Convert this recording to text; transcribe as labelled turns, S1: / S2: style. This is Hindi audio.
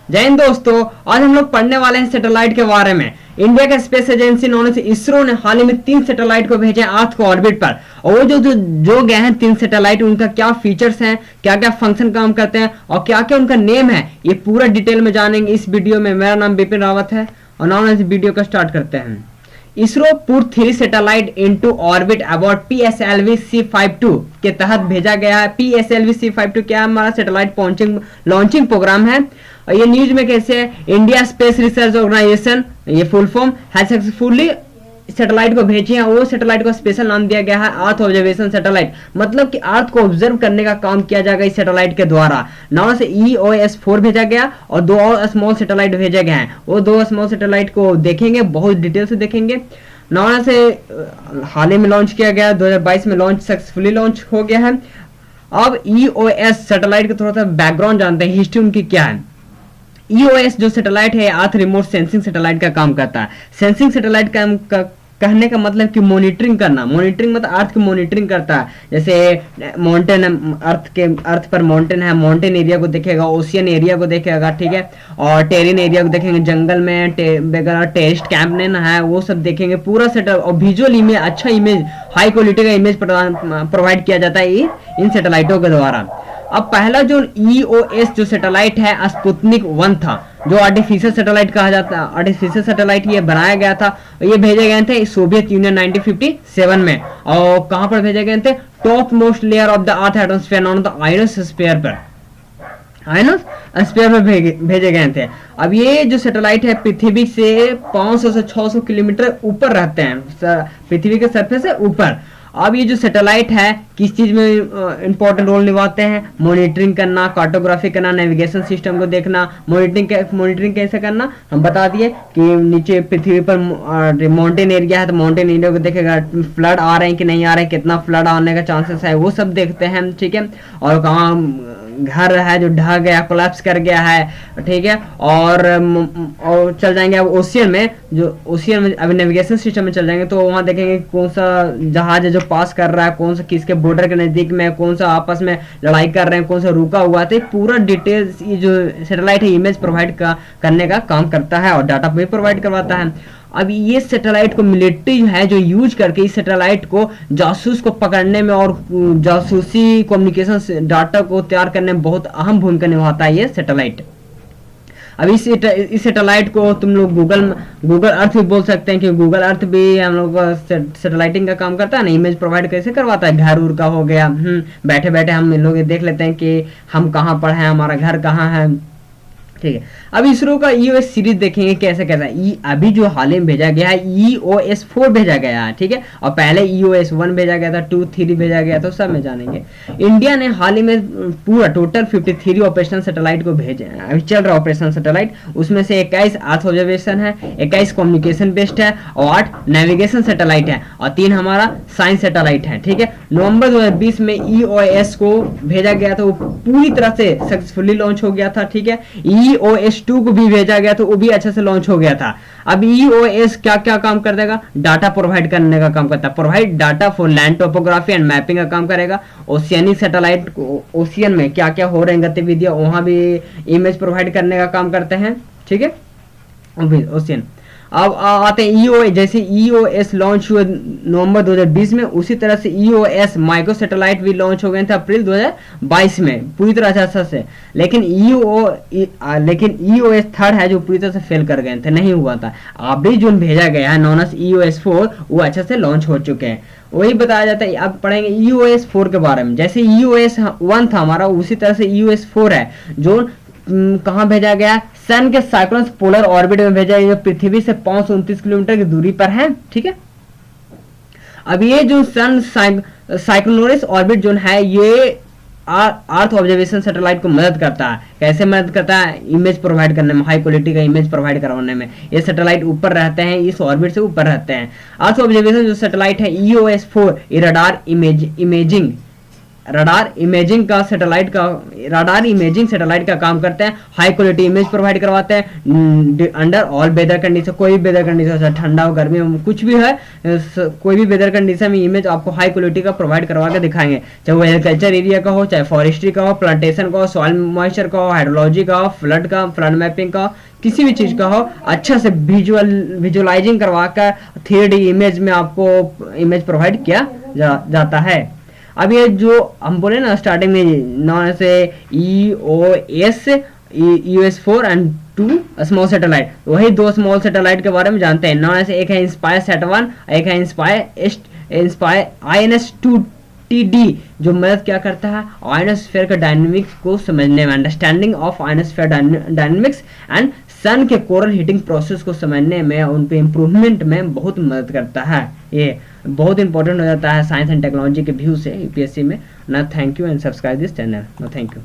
S1: जय हिंद दोस्तों। आज हम लोग पढ़ने वाले हैं सैटेलाइट के बारे में। इंडिया का space agency known as ISRO ने हाल ही में 3 सैटेलाइट को भेजे अर्थ को ऑर्बिट पर। और वो जो गए हैं 3 सैटेलाइट, उनका क्या फीचर्स हैं, क्या क्या फंक्शन काम करते हैं और क्या क्या उनका नेम है, ये पूरा डिटेल में जानेंगे इस वीडियो में। मेरा नाम बिपिन रावत है और नाम इस वीडियो का स्टार्ट करते हैं। ISRO put 3 satellite into orbit about PSLV C52 के तहत भेजा गया है। PSLV C52 क्या हमारा सैटेलाइट लॉन्चिंग प्रोग्राम है। और ये न्यूज में कैसे है, इंडिया स्पेस रिसर्च ऑर्गेनाइजेशन, ये full form, has successfully satellite को भेजे हैं। वो सैटेलाइट को स्पेशल नाम दिया गया है अर्थ ऑब्जर्वेशन सैटेलाइट, मतलब कि अर्थ को ऑब्जर्व करने का काम किया जाएगा इस सैटेलाइट के द्वारा। नाम से EOS-4 भेजा गया और 2 और स्मॉल सैटेलाइट भेजे गए हैं। वो 2 स्मॉल सैटेलाइट को देखेंगे, बहुत डिटेल से देखेंगे। नाम से हाल ही में लॉन्च किया गया, 2022 में लॉन्च सक्सेसफुली लॉन्च हो गया है। अब EOS सैटेलाइट का थोड़ा सा बैकग्राउंड जानते हैं, हिस्ट्री उनकी क्या है। EOS जो सैटेलाइट है अर्थ रिमोट सेंसिंग सैटेलाइट का काम करता है। सेंसिंग सैटेलाइट का कहने का मतलब कि मॉनिटरिंग करना। मॉनिटरिंग मतलब अर्थ की मॉनिटरिंग करता है। जैसे माउंटेन, अर्थ पर माउंटेन है, माउंटेन एरिया को देखेगा, ओशियन एरिया को देखेगा, ठीक है, और टेरिन एरिया को देखेंगे, जंगल में वगैरह टेररिस्ट कैंप नहीं है वो सब देखेंगे, पूरा सेटअप। और विजुअल इमेज, अच्छा इमेज, हाई क्वालिटी का इमेज प्रोवाइड किया जाता है इन सैटेलाइटों के द्वारा। अब पहला जो EOS जो सैटेलाइट है स्पुतनिक 1 था, जो आर्टिफिशियल सैटेलाइट कहा जाता है। आर्टिफिशियल सैटेलाइट ये बनाया गया था, ये भेजे गए थे सोवियत यूनियन 1957 में। और कहां पर भेजे गए थे, top most layer of the earth atmosphere known the ionosphere पर, आयोनोस्फीयर पर भेजे गए थे। अब ये जो सैटेलाइट है पृथ्वी से 500 से 600 किलोमीटर ऊपर रहते हैं, पृथ्वी के सरफेस से ऊपर। अब ये जो सैटेलाइट है किस चीज में इंपॉर्टेंट रोल निभाते हैं, मॉनिटरिंग करना, कार्टोग्राफी करना, नेविगेशन सिस्टम को देखना। मॉनिटरिंग कैसे करना हम बता दिए कि नीचे पृथ्वी पर माउंटेन एरिया है तो माउंटेन एरिया को देखेगा, फ्लड आ रहे हैं कि नहीं आ रहे हैं, कितना फ्लड आने का चांसेस है, वो सब देखते हैं, ठीक है। और कहाँ घर है जो ढह गया, कोलैप्स कर गया है, ठीक है। और चल जाएंगे अब ओशियन में, जो ओशियन में अभी नेविगेशन सिस्टम में चल जाएंगे तो वहां देखेंगे कौन सा जहाज है जो पास कर रहा है, कौन सा किसके बॉर्डर के नजदीक में, कौन सा आपस में लड़ाई कर रहे हैं, कौन सा रुका हुआ है। तो पूरा डिटेल्स ये जो सैटेलाइट है इमेज प्रोवाइड करने का काम करता है और डाटा भी प्रोवाइड करवाता है। अब ये सैटेलाइट को मिलिट्री है जो यूज करके इस सैटेलाइट को जासूस को पकड़ने में और जासूसी कम्युनिकेशन डाटा को तैयार करने में बहुत अहम भूमिका निभाता है ये सैटेलाइट। अब इस सैटेलाइट को तुम लोग गूगल अर्थ भी बोल सकते हैं, क्योंकि गूगल अर्थ भी हम लोग सैटेलाइटिंग का काम करता है ना, इमेज प्रोवाइड कैसे करवाता है, घर उर का हो गया, बैठे बैठे हम लोग देख लेते हैं कि हम कहाँ पर हैं, हमारा घर कहाँ है, ठीक है। अब इसरो का EOS सीरीज देखेंगे कैसे कैसा है। अभी जो हाल ही में भेजा गया है EOS-4 भेजा गया है, ठीक है। और पहले EOS-1 भेजा गया था, 2, 3 भेजा गया था, सब में जानेंगे। इंडिया ने हाल ही में पूरा टोटल 53 ऑपरेशनल सैटेलाइट को भेजे हैं। अभी चल रहा ऑपरेशनल सैटेलाइट, उसमें से 21 अर्थ ऑब्जर्वेशन है, 21 कम्युनिकेशन बेस्ड है और 8 नेविगेशन सैटेलाइट है और 3 हमारा साइंस सैटेलाइट है, ठीक है। नवंबर 2020 में EOS को भेजा गया था, वो पूरी तरह से सक्सेसफुली लॉन्च हो गया था, ठीक है। EOS-2 को भी भेजा गया तो वो भी अच्छे से लॉन्च हो गया था। अब EOS क्या क्या काम कर देगा, डाटा प्रोवाइड करने का काम करता है, provide data for land topography and mapping का काम करेगा। ओशियनिक सैटेलाइट ओशियन में क्या क्या हो रहे हैं गतिविधियां, वहां भी इमेज प्रोवाइड करने का काम करते हैं, ठीक है, ओशियन। अब आते हैं EOS, जैसे EOS लॉन्च हुए नवंबर 2020 में, उसी तरह से EOS माइक्रो सैटेलाइट भी लॉन्च हो गए थे अप्रैल 2022 में पूरी तरह से। लेकिन EOS थर्ड है जो पूरी तरह से फेल कर गए थे, नहीं हुआ था। अभी जो भेजा गया है नॉन एज EOS-4 वो अच्छे से लॉन्च हो चुके हैं, वही बताया जाता है। अब पढ़ेंगे EOS-4 के बारे में। जैसे EOS-1 था हमारा, उसी तरह से EOS-4 है जो कहाँ भेजा गया, सन के साइक्लोन्स पोलर ऑर्बिट में भेजा गया, पृथ्वी से 529 किलोमीटर की दूरी पर है, ठीक है। अब ये जो सन साइक्लोनस ऑर्बिट जोन है ये अर्थ ऑब्जर्वेशन सैटेलाइट को मदद करता है। कैसे मदद करता है, इमेज प्रोवाइड करने में, हाई क्वालिटी का इमेज प्रोवाइड करवाने में। ये सैटेलाइट ऊपर रहते हैं, इस ऑर्बिट से ऊपर रहते हैं। अर्थ ऑब्जर्वेशन जो सैटेलाइट है EOS-4 radar imaging radar imaging satellite का काम करते हैं। हाई क्वालिटी इमेज प्रोवाइड करवाते हैं अंडर ऑल वेदर कंडीशन, कोई भी वेदर कंडीशन, चाहे ठंडा हो गर्मी हो कुछ भी है, कोई भी वेदर कंडीशन में इमेज आपको हाई क्वालिटी का प्रोवाइड करवा के दिखाएंगे, चाहे वो एग्रीकल्चर एरिया का हो, चाहे फॉरेस्ट्री का हो, प्लांटेशन का हो, सॉइल मॉइस्चर का हो, हाइड्रोलॉजी का हो, फ्लड मैपिंग का हो, किसी भी चीज का हो, अच्छा से विजुअलाइजिंग करवाकर 3D इमेज में आपको इमेज प्रोवाइड किया जाता है। अब ये जो हम बोले ना स्टार्टिंग में नॉन से EOS-4 एंड 2 स्मॉल सैटेलाइट, वही 2 स्मॉल सैटेलाइट के बारे में जानते हैं। नॉन से एक है इंस्पायर सेट 1, एक है इंस्पायर INS-2TD, जो मदद क्या करता है आयनोस्फीयर के डायनेमिक्स को समझने में, understanding of ionosphere dynamics and sun के कोरल हीटिंग प्रोसेस को समझने में, उन पे इम्प्रूवमेंट में बहुत मदद करता है। ये बहुत इंपॉर्टेंट हो जाता है साइंस एंड टेक्नोलॉजी के व्यू से यूपीएससी में ना। Thank you and subscribe this channel. No thank you.